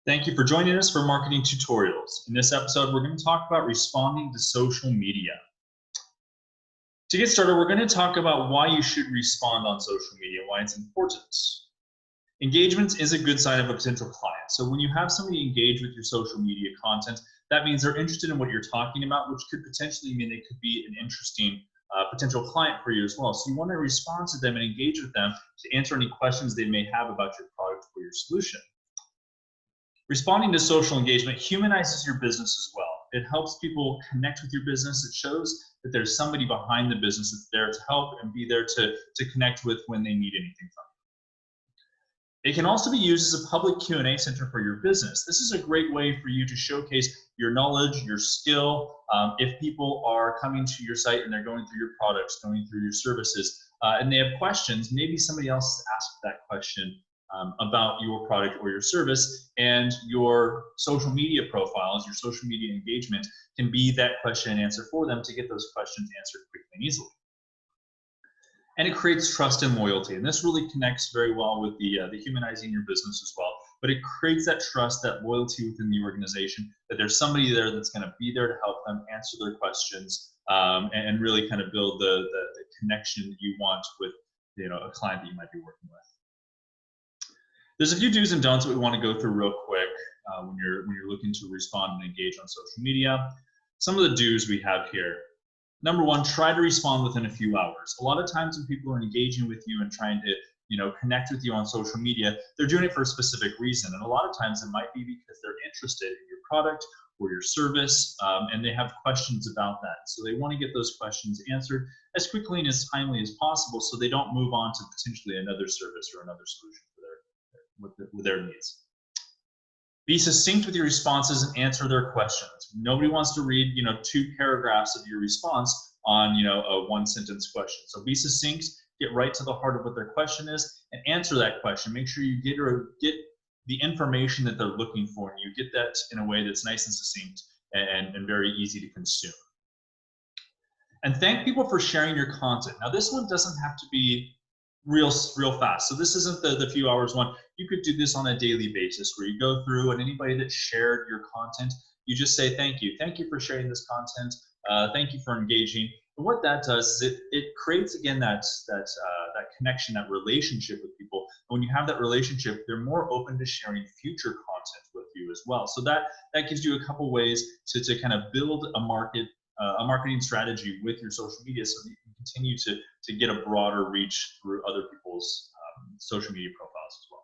Thank you for joining us for Marketing Tutorials. In this episode, we're going to talk about responding to social media. To get started, we're going to talk about why you should respond on social media, why it's important. Engagement is a good sign of a potential client. So when you have somebody engage with your social media content, that means they're interested in what you're talking about, which could potentially mean they could be an interesting potential client for you as well. So you want to respond to them and engage with them to answer any questions they may have about your product or your solution. Responding to social engagement humanizes your business as well. It helps people connect with your business. It shows that there's somebody behind the business that's there to help and be there to connect with when they need anything from you. It can also be used as a public Q&A center for your business. This is a great way for you to showcase your knowledge, your skill. If people are coming to your site and they're going through your products, going through your services, and they have questions, maybe somebody else has asked that question about your product or your service, and your social media profiles, your social media engagement can be that question and answer for them to get those questions answered quickly and easily. And it creates trust and loyalty, and this really connects very well with the humanizing your business as well. But it creates that trust, that loyalty within the organization, that there's somebody there that's going to be there to help them answer their questions, and really kind of build the connection that you want with a client that you might be working with. There's a few do's and don'ts that we want to go through real quick when you're looking to respond and engage on social media. Some of the do's we have here. Number one, try to respond within a few hours. A lot of times when people are engaging with you and trying to connect with you on social media, they're doing it for a specific reason. And a lot of times it might be because they're interested in your product or your service, and they have questions about that. So they want to get those questions answered as quickly and as timely as possible so they don't move on to potentially another service or another solution with their needs. Be succinct with your responses and answer their questions. Nobody wants to read 2 paragraphs of your response on a 1-sentence question. So be succinct, get right to the heart of what their question is, and answer that question. Make sure you get the information that they're looking for, and you get that in a way that's nice and succinct and very easy to consume. And thank people for sharing your content. Now this one doesn't have to be real fast. So this isn't the few hours one. You could do this on a daily basis where you go through and anybody that shared your content, you just say thank you. Thank you for sharing this content. Thank you for engaging. And what that does is it creates again that connection, that relationship with people. And when you have that relationship, they're more open to sharing future content with you as well. So that gives you a couple ways to kind of build a marketing strategy with your social media so that you can continue to get a broader reach through other people's social media profiles as well.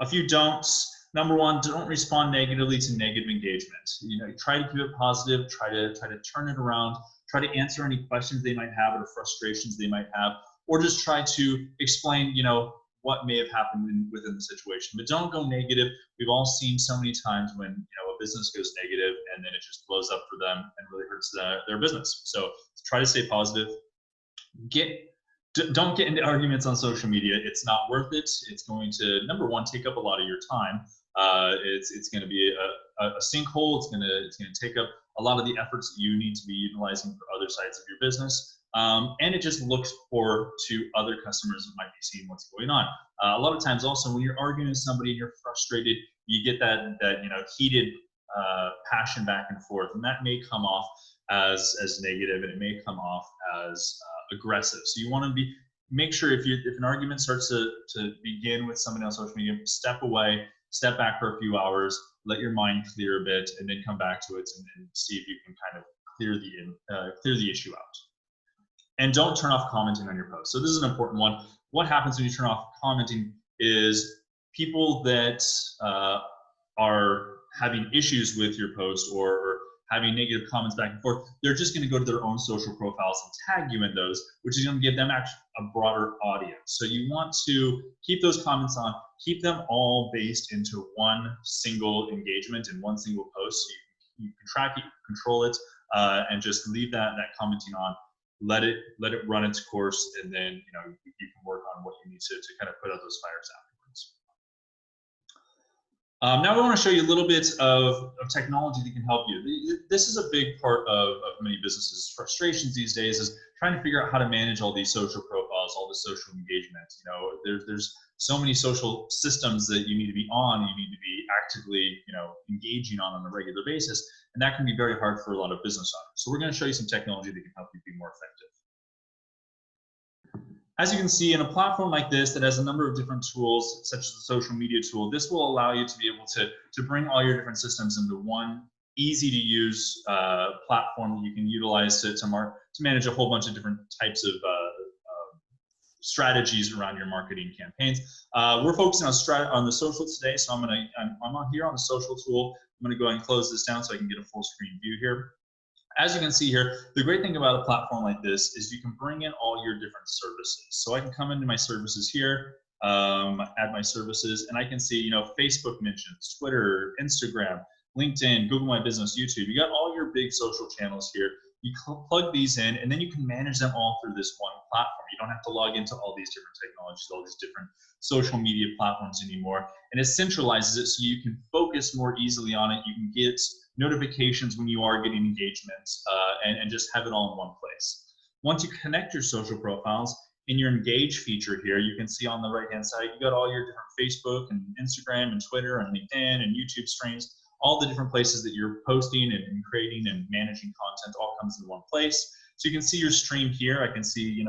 A few don'ts. Number one, don't respond negatively to negative engagement. Try to keep it positive, try to turn it around, try to answer any questions they might have or frustrations they might have, or just try to explain, what may have happened within the situation. But don't go negative. We've all seen so many times when a business goes negative and then it just blows up for them and really hurts their business. So try to stay positive. Don't get into arguments on social media. It's not worth it. It's going to, number one, take up a lot of your time. It's going to be a sinkhole. It's going to take up a lot of the efforts that you need to be utilizing for other sides of your business. And it just looks forward to other customers that might be seeing what's going on. A lot of times also when you're arguing with somebody and you're frustrated, you get that heated passion back and forth, and that may come off as negative, and it may come off as aggressive. So you want to make sure if an argument starts to begin with somebody on social media, step away, step back for a few hours, let your mind clear a bit, and then come back to it and see if you can kind of clear the issue out. And don't turn off commenting on your post. So this is an important one. What happens when you turn off commenting is people that are having issues with your post or having negative comments back and forth, they're just going to go to their own social profiles and tag you in those, which is going to give them actually a broader audience. So you want to keep those comments on, keep them all based into one single engagement in one single post. So you can track it, control it, and just leave that commenting on. Let it run its course, and then you can work on what you need to kind of put out those fires afterwards. Now we want to show you a little bit of technology that can help you. This is a big part of many businesses' frustrations these days, is trying to figure out how to manage all these social profiles, all the social engagement. There's so many social systems that you need to be on, you need to be actively, engaging on a regular basis. And that can be very hard for a lot of business owners. So we're going to show you some technology that can help you be more effective. As you can see, in a platform like this that has a number of different tools, such as the social media tool, this will allow you to be able to bring all your different systems into one easy to use platform that you can utilize to manage a whole bunch of different types of strategies around your marketing campaigns. We're focusing on the social today, so I'm on here on the social tool. I'm going to go ahead and close this down so I can get a full screen view here. As you can see here, the great thing about a platform like this is you can bring in all your different services. So I can come into my services here, add my services, and I can see, Facebook mentions, Twitter, Instagram, LinkedIn, Google My Business, YouTube. You got all your big social channels here. You plug these in, and then you can manage them all through this one platform. You don't have to log into all these different technologies, all these different social media platforms anymore. And it centralizes it so you can focus more easily on it. You can get notifications when you are getting engagements, and just have it all in one place. Once you connect your social profiles, in your Engage feature here, you can see on the right-hand side, you got all your different Facebook and Instagram and Twitter and LinkedIn and YouTube streams. All the different places that you're posting and creating and managing content all comes in one place. So you can see your stream here. I can see,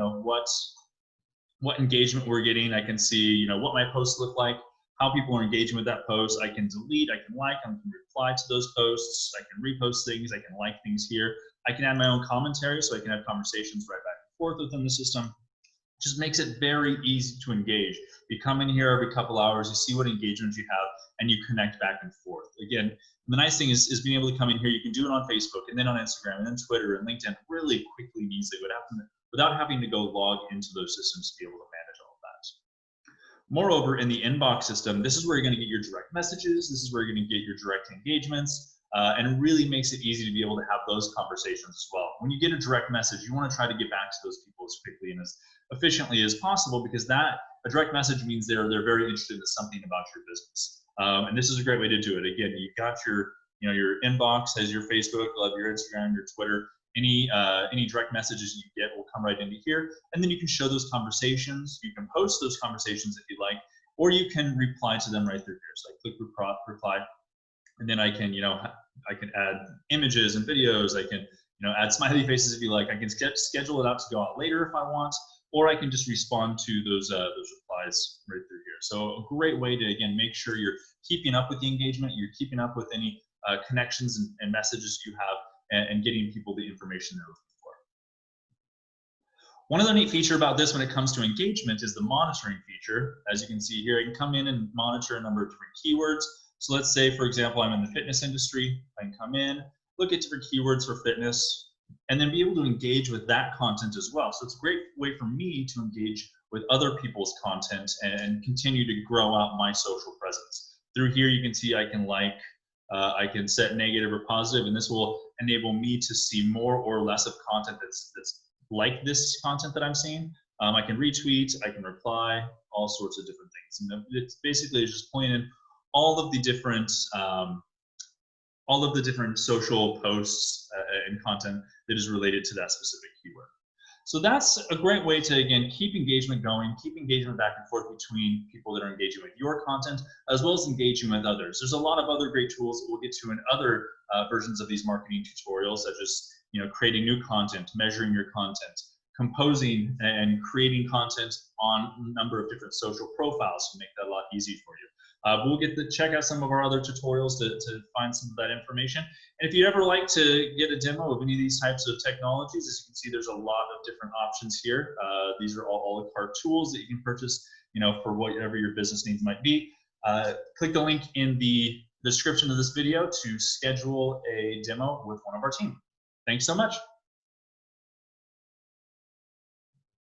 what engagement we're getting. I can see, what my posts look like, how people are engaging with that post. I can delete, I can like, I can reply to those posts. I can repost things. I can like things here. I can add my own commentary, so I can have conversations right back and forth within the system. Just makes it very easy to engage. You come in here every couple hours, you see what engagements you have, and you connect back and forth. Again, the nice thing is being able to come in here. You can do it on Facebook, and then on Instagram, and then Twitter, and LinkedIn really quickly and easily without having to go log into those systems to be able to manage all of that. Moreover, in the inbox system, this is where you're going to get your direct messages. This is where you're going to get your direct engagements, and it really makes it easy to be able to have those conversations as well. When you get a direct message, you want to try to get back to those people as quickly and as efficiently as possible, because a direct message means they're very interested in something about your business. And this is a great way to do it. Again, you've got your inbox has your Facebook, you'll have your Instagram, your Twitter. Any direct messages you get will come right into here, and then you can show those conversations. You can post those conversations if you like, or you can reply to them right through here. So I click reply, and then I can add images and videos. I can add smiley faces if you like. I can schedule it out to go out later if I want, or I can just respond to those replies right through here. So a great way to, again, make sure you're keeping up with the engagement, you're keeping up with any connections and messages you have, and getting people the information they're looking for. One other neat feature about this when it comes to engagement is the monitoring feature. As you can see here, I can come in and monitor a number of different keywords. So let's say, for example, I'm in the fitness industry. I can come in, look at different keywords for fitness, and then be able to engage with that content as well. So it's a great way for me to engage with other people's content and continue to grow out my social presence. Through here, you can see I can I can set negative or positive, and this will enable me to see more or less of content that's like this content that I'm seeing. I can retweet, I can reply, all sorts of different things. And it's basically just pulling in all of the different social posts and content that is related to that specific keyword. So that's a great way to, again, keep engagement going, keep engagement back and forth between people that are engaging with your content, as well as engaging with others. There's a lot of other great tools that we'll get to in other versions of these marketing tutorials, such as creating new content, measuring your content, composing and creating content on a number of different social profiles to make that a lot easier for you. We'll get to check out some of our other tutorials to find some of that information. And if you'd ever like to get a demo of any of these types of technologies, as you can see, there's a lot of different options here. These are all a la carte tools that you can purchase, for whatever your business needs might be. Click the link in the description of this video to schedule a demo with one of our team. Thanks so much.